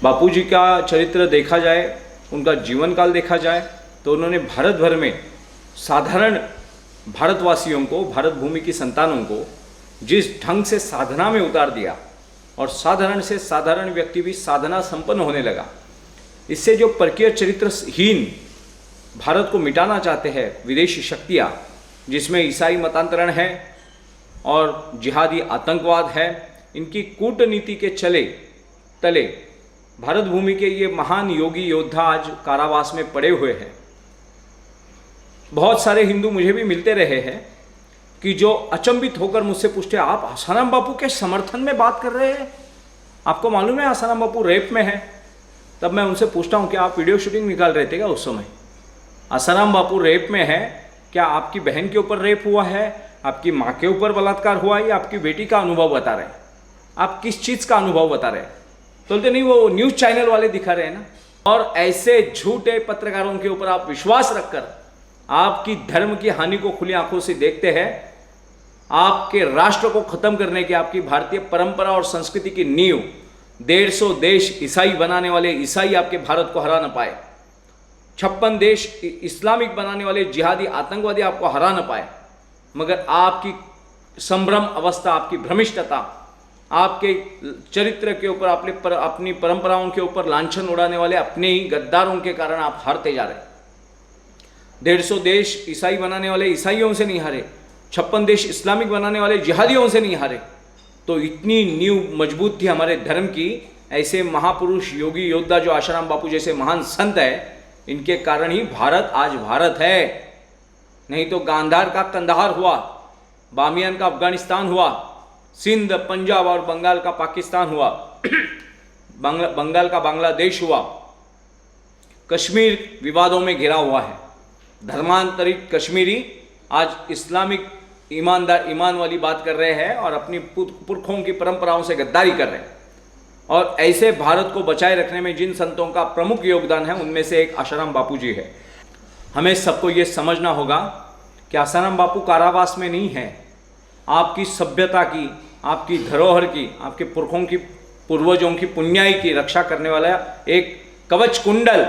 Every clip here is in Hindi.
बापूजी का चरित्र देखा जाए, उनका जीवन काल देखा जाए, तो उन्होंने भारत भर में साधारण भारतवासियों को, भारत भूमि की संतानों को जिस ढंग से साधना में उतार दिया, और साधारण से साधारण व्यक्ति भी साधना संपन्न होने लगा। इससे जो परकीय चरित्रहीन भारत को मिटाना चाहते हैं विदेशी शक्तियाँ, जिसमें ईसाई मतांतरण है और जिहादी आतंकवाद है, इनकी कूटनीति के तले भारत भूमि के ये महान योगी योद्धा आज कारावास में पड़े हुए हैं। बहुत सारे हिंदू मुझे भी मिलते रहे हैं कि जो अचंभित होकर मुझसे पूछते, आप आसाराम बापू के समर्थन में बात कर रहे हैं, आपको मालूम है आसाराम बापू रेप में है? तब मैं उनसे पूछता हूँ कि आप वीडियो शूटिंग निकाल रहे थे क्या उस समय? आसाराम बापू रेप में है, क्या आपकी बहन के ऊपर रेप हुआ है, आपकी माँ के ऊपर बलात्कार हुआ है, या आपकी बेटी का अनुभव बता रहे हैं? आप किस चीज़ का अनुभव बता रहे हैं? तो बोलते नहीं, वो न्यूज़ चैनल वाले दिखा रहे हैं ना। और ऐसे झूठे पत्रकारों के ऊपर आप विश्वास रखकर आपकी धर्म की हानि को खुली आंखों से देखते हैं। आपके राष्ट्र को खत्म करने की, आपकी भारतीय परंपरा और संस्कृति की नींव 150 देश ईसाई बनाने वाले ईसाई आपके भारत को हरा न पाए, 56 देश इस्लामिक बनाने वाले जिहादी आतंकवादी आपको हरा न पाए, मगर आपकी संभ्रम अवस्था, आपकी भ्रमिष्टता, आपके चरित्र के ऊपर, अपनी परंपराओं के ऊपर लांछन उड़ाने वाले अपने ही गद्दारों के कारण आप हारते जा रहे। 150 देश ईसाई बनाने वाले ईसाइयों से नहीं हारे, 56 देश इस्लामिक बनाने वाले जिहादियों से नहीं हारे। तो इतनी नींव मजबूत थी हमारे धर्म की। ऐसे महापुरुष योगी योद्धा जो आसाराम बापू जैसे महान संत है, इनके कारण ही भारत आज भारत है। नहीं तो गांधार का कंधार हुआ, बामियान का अफगानिस्तान हुआ, सिंध, पंजाब और बंगाल का पाकिस्तान हुआ, बंगाल का बांग्लादेश हुआ, कश्मीर विवादों में घिरा हुआ है। धर्मांतरित कश्मीरी आज इस्लामिक ईमान वाली बात कर रहे हैं और अपनी पुरखों की परंपराओं से गद्दारी कर रहे हैं। और ऐसे भारत को बचाए रखने में जिन संतों का प्रमुख योगदान है, उनमें से एक आसाराम बापू जी है। हमें सबको ये समझना होगा कि आसाराम बापू कारावास में नहीं है। आपकी सभ्यता की, आपकी धरोहर की, आपके पुरखों की, पूर्वजों की पुण्याई की रक्षा करने वाला एक कवच कुंडल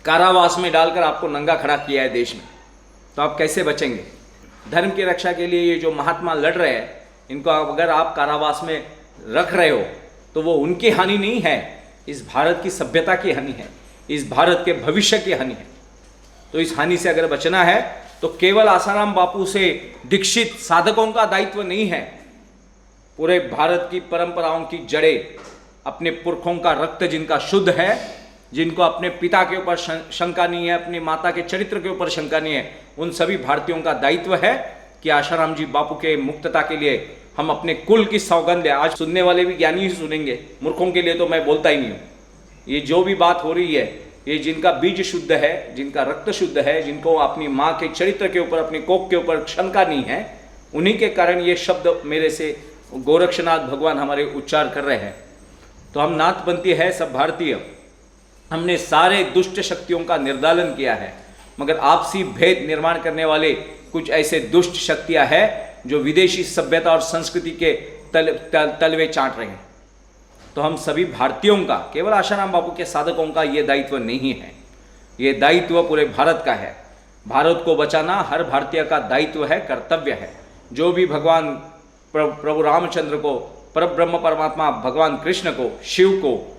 कारावास में डालकर आपको नंगा खड़ा किया है देश में। तो आप कैसे बचेंगे? धर्म की रक्षा के लिए ये जो महात्मा लड़ रहे हैं, इनको अगर आप कारावास में रख रहे हो तो वो उनकी हानि नहीं है, इस भारत की सभ्यता की हानि है, इस भारत के भविष्य की हानि है। तो इस हानि से अगर बचना है तो केवल आसाराम बापू से दीक्षित साधकों का दायित्व नहीं है। पूरे भारत की परंपराओं की जड़ें, अपने पुरखों का रक्त जिनका शुद्ध है, जिनको अपने पिता के ऊपर शंका नहीं है, अपनी माता के चरित्र के ऊपर शंका नहीं है, उन सभी भारतीयों का दायित्व है कि आसाराम जी बापू के मुक्तता के लिए हम अपने कुल की सौगंध है। आज सुनने वाले भी ज्ञानी ही सुनेंगे, मूर्खों के लिए तो मैं बोलता ही नहीं हूँ। ये जो भी बात हो रही है, ये जिनका बीज शुद्ध है, जिनका रक्त शुद्ध है, जिनको अपनी माँ के चरित्र के ऊपर, अपनी कोख के ऊपर शंका नहीं है, उन्हीं के कारण ये शब्द मेरे से गोरक्षनाथ भगवान हमारे उच्चार कर रहे हैं। तो हम नाथपंथी है, सब भारतीय, हमने सारे दुष्ट शक्तियों का निर्दालन किया है, मगर आपसी भेद निर्माण करने वाले कुछ ऐसे दुष्ट शक्तियां हैं जो विदेशी सभ्यता और संस्कृति के तलवे चाट रहे हैं। तो हम सभी भारतीयों का, केवल आसाराम बापू के साधकों का ये दायित्व नहीं है, ये दायित्व पूरे भारत का है। भारत को बचाना हर भारतीय का दायित्व है, कर्तव्य है। जो भी भगवान प्रभु रामचंद्र को, परब्रह्म परमात्मा भगवान कृष्ण को, शिव को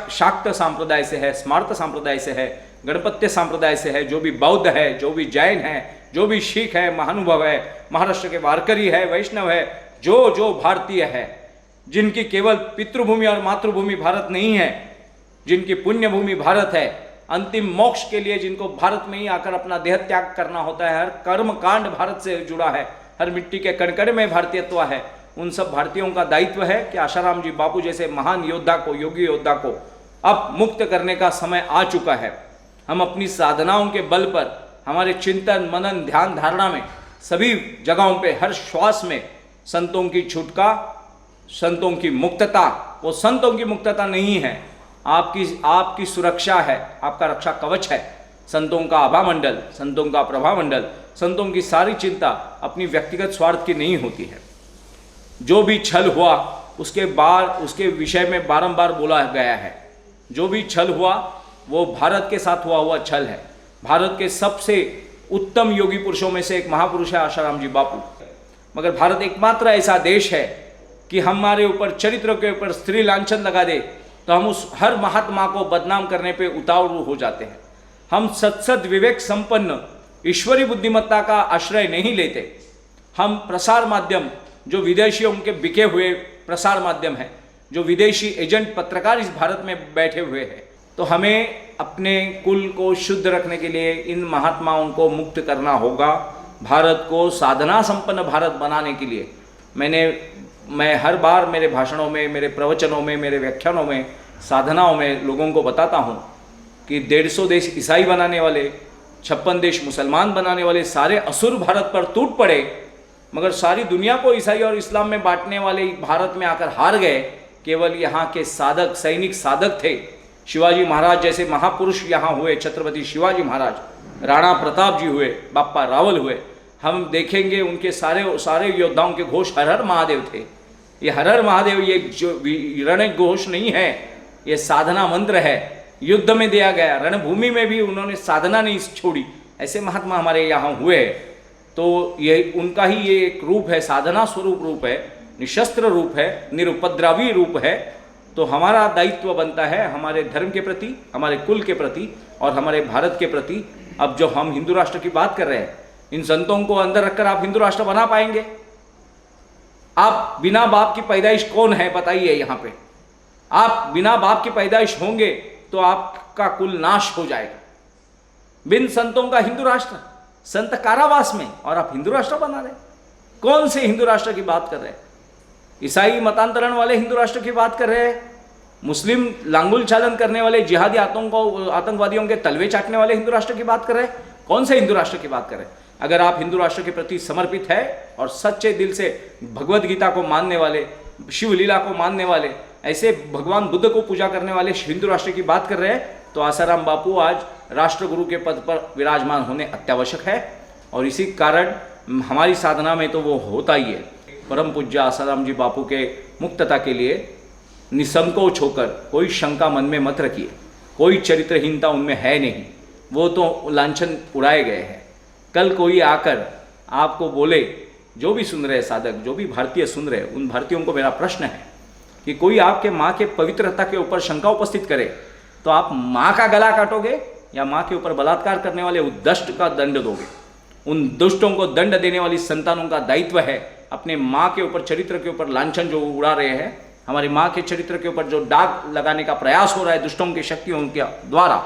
शाक्त संप्रदाय से है, स्मार्त संप्रदाय से है, गणपत्य संप्रदाय से है, जो भी बौद्ध है, जो भी जैन है, जो भी सिख है, महानुभव है, महाराष्ट्र के वारकरी है, वैष्णव है, जो भारतीय है, जिनकी केवल पितृभूमि और मातृभूमि भारत नहीं है, जिनकी पुण्य भूमि भारत है, अंतिम मोक्ष के लिए जिनको भारत में ही आकर अपना देह त्याग करना होता है, हर कर्म कांड भारत से जुड़ा है, हर मिट्टी के कण में भारतीयत्व है, उन सब भारतीयों का दायित्व है कि आसाराम जी बापू जैसे महान योद्धा को, योगी योद्धा को अब मुक्त करने का समय आ चुका है। हम अपनी साधनाओं के बल पर, हमारे चिंतन, मनन, ध्यान, धारणा में, सभी जगहों पे, हर श्वास में संतों की छुटका, संतों की मुक्तता, वो संतों की मुक्तता नहीं है, आपकी सुरक्षा है, आपका रक्षा कवच है। संतों का आभा मंडल, संतों का प्रभा मंडल, संतों की सारी चिंता अपनी व्यक्तिगत स्वार्थ की नहीं होती है। जो भी छल हुआ उसके विषय में बारंबार बोला गया है। जो भी छल हुआ वो भारत के साथ हुआ छल है। भारत के सबसे उत्तम योगी पुरुषों में से एक महापुरुष है आशाराम जी बापू। मगर भारत एकमात्र ऐसा देश है कि हमारे ऊपर चरित्र के ऊपर स्त्री लांछन लगा दे तो हम उस हर महात्मा को बदनाम करने पे उतावल हो जाते हैं। हम सत्सद विवेक संपन्न ईश्वरी बुद्धिमत्ता का आश्रय नहीं लेते। हम प्रसार माध्यम जो विदेशियों के बिके हुए प्रसार माध्यम है, जो विदेशी एजेंट पत्रकार इस भारत में बैठे हुए हैं, तो हमें अपने कुल को शुद्ध रखने के लिए इन महात्माओं को मुक्त करना होगा। भारत को साधना संपन्न भारत बनाने के लिए मैं हर बार मेरे भाषणों में, मेरे प्रवचनों में, मेरे व्याख्यानों में, साधनाओं में लोगों को बताता हूँ कि 150 देश ईसाई बनाने वाले, 56 देश मुसलमान बनाने वाले सारे असुर भारत पर टूट पड़े, मगर सारी दुनिया को ईसाई और इस्लाम में बांटने वाले भारत में आकर हार गए। केवल यहाँ के साधक, सैनिक साधक थे। शिवाजी महाराज जैसे महापुरुष यहाँ हुए, छत्रपति शिवाजी महाराज, राणा प्रताप जी हुए, बाप्पा रावल हुए। हम देखेंगे उनके सारे योद्धाओं के घोष हर हर महादेव थे। ये हर हर महादेव ये जो रण घोष नहीं है, ये साधना मंत्र है। युद्ध में दिया गया, रणभूमि में भी उन्होंने साधना नहीं छोड़ी। ऐसे महात्मा हमारे यहाँ हुए। तो ये उनका ही ये एक रूप है, साधना स्वरूप रूप है, निशस्त्र रूप है, निरुपद्रवी रूप है। तो हमारा दायित्व बनता है हमारे धर्म के प्रति, हमारे कुल के प्रति और हमारे भारत के प्रति। अब जो हम हिंदू राष्ट्र की बात कर रहे हैं, इन संतों को अंदर रखकर आप हिंदू राष्ट्र बना पाएंगे? आप बिना बाप की पैदाइश कौन है बताइए यहाँ पे? आप बिना बाप की पैदाइश होंगे तो आपका कुल नाश हो जाएगा। बिन संतों का हिंदू राष्ट्र, संत कारावास में, और आप हिंदू राष्ट्र बना रहे। कौन से हिंदू राष्ट्र की बात कर रहे हैं? ईसाई मतांतरण वाले हिंदू राष्ट्र की बात कर रहे हैं? मुस्लिम लांगुल चालन करने वाले जिहादी आतंकवादियों के तलवे चाटने वाले हिंदू राष्ट्र की बात कर रहे हैं? कौन से हिंदू राष्ट्र की बात कर रहे हैं? अगर आप हिंदू राष्ट्र के प्रति समर्पित है और सच्चे दिल से भगवद गीता को मानने वाले, शिवलीला को मानने वाले, ऐसे भगवान बुद्ध को पूजा करने वाले हिंदू राष्ट्र की बात कर रहे हैं, तो आसाराम बापू आज राष्ट्रगुरु के पद पर विराजमान होने अत्यावश्यक है। और इसी कारण हमारी साधना में तो वो होता ही है। परम पूज्य आसाराम जी बापू के मुक्तता के लिए निसंकोच होकर कोई शंका मन में मत रखिए। कोई चरित्रहीनता उनमें है नहीं, वो तो लांछन उड़ाए गए हैं। कल कोई आकर आपको बोले, जो भी सुन रहे साधक, जो भी भारतीय सुन रहे, उन भारतीयों को मेरा प्रश्न है कि कोई आपके माँ के पवित्रता के ऊपर शंका उपस्थित करे तो आप माँ का गला काटोगे या माँ के ऊपर बलात्कार करने वाले उस दुष्ट का दंड दोगे? उन दुष्टों को दंड देने वाली संतानों का दायित्व है अपने माँ के ऊपर, चरित्र के ऊपर लांछन जो उड़ा रहे हैं, हमारी माँ के चरित्र के ऊपर जो दाग लगाने का प्रयास हो रहा है दुष्टों की शक्तियों के द्वारा,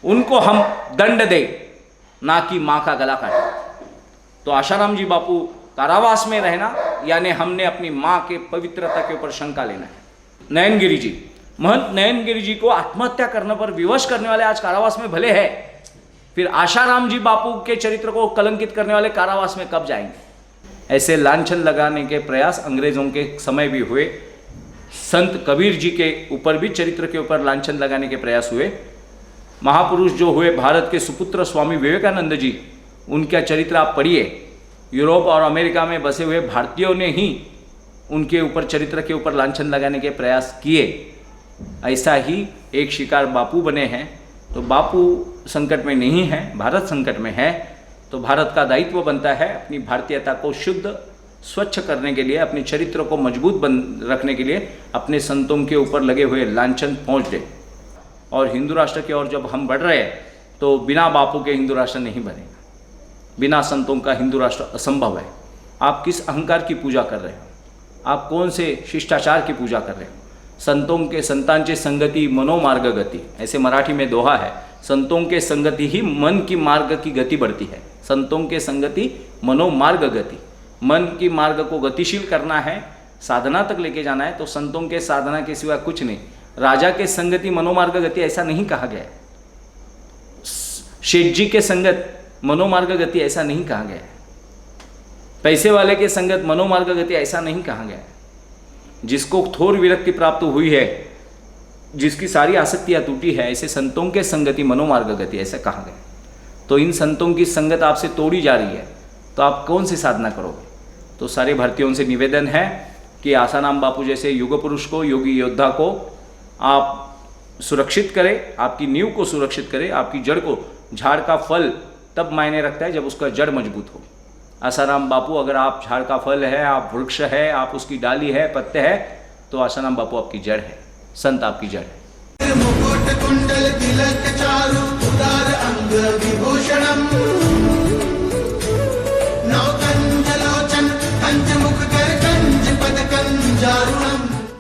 उनको हम दंड दें, ना कि माँ का गला काटे। तो आशाराम जी बापू कारावास में रहना यानी हमने अपनी माँ के पवित्रता के ऊपर शंका लेना है। नयनगिरी जी, महंत नयनगिरी जी को आत्महत्या करने पर विवश करने वाले आज कारावास में भले है, फिर आशाराम जी बापू के चरित्र को कलंकित करने वाले कारावास में कब जाएंगे? ऐसे लांछन लगाने के प्रयास अंग्रेजों के समय भी हुए। संत कबीर जी के ऊपर भी चरित्र के ऊपर लांछन लगाने के प्रयास हुए। महापुरुष जो हुए भारत के सुपुत्र स्वामी विवेकानंद जी, उनका चरित्र आप पढ़िए। यूरोप और अमेरिका में बसे हुए भारतीयों ने ही उनके ऊपर, चरित्र के ऊपर लांछन लगाने के प्रयास किए। ऐसा ही एक शिकार बापू बने हैं। तो बापू संकट में नहीं है, भारत संकट में है। तो भारत का दायित्व बनता है अपनी भारतीयता को शुद्ध, स्वच्छ करने के लिए, अपने चरित्र को मजबूत रखने के लिए अपने संतों के ऊपर लगे हुए लांछन पहुँच दे। और हिंदू राष्ट्र की ओर जब हम बढ़ रहे हैं तो बिना बापू के हिंदू राष्ट्र नहीं बनेगा, बिना संतों का हिंदू राष्ट्र असंभव है। आप किस अहंकार की पूजा कर रहे हो? आप कौन से शिष्टाचार की पूजा कर रहे हो? संतों के संतांचे संगति मनोमार्ग गति, ऐसे मराठी में दोहा है। संतों के संगति ही मन की मार्ग की गति बढ़ती है। संतों के संगति मनोमार्ग गति, मन की मार्ग को गतिशील करना है, साधना तक लेके जाना है। तो संतों के साधना के सिवा कुछ नहीं। राजा के संगति मनोमार्ग गति ऐसा नहीं कहा गया है। शेठ जी के संगत मनोमार्ग गति ऐसा नहीं कहा गया है। पैसे वाले के संगत मनोमार्ग गति ऐसा नहीं कहा गया है। जिसको थोर विरक्ति प्राप्त हुई है, जिसकी सारी आसक्तियां टूटी है, ऐसे संतों के संगति मनोमार्ग गति ऐसा कहा गया। तो इन संतों की संगत आपसे तोड़ी जा रही है, तो आप कौन सी साधना करोगे? तो सारे भारतीयों से निवेदन है कि कि आसाराम बापू जैसे युग पुरुष को, योगी योद्धा को आप सुरक्षित करें, आपकी नींव को सुरक्षित करें, आपकी जड़ को। झाड़ का फल तब मायने रखता है जब उसका जड़ मजबूत हो। आसाराम बापू, अगर आप झाड़ का फल है, आप वृक्ष है, आप उसकी डाली है, पत्ते है, तो आसाराम बापू आपकी जड़ है, संत आपकी जड़ है। मुकुट कुंडल तिलक चारु उदार अंग विभूषणम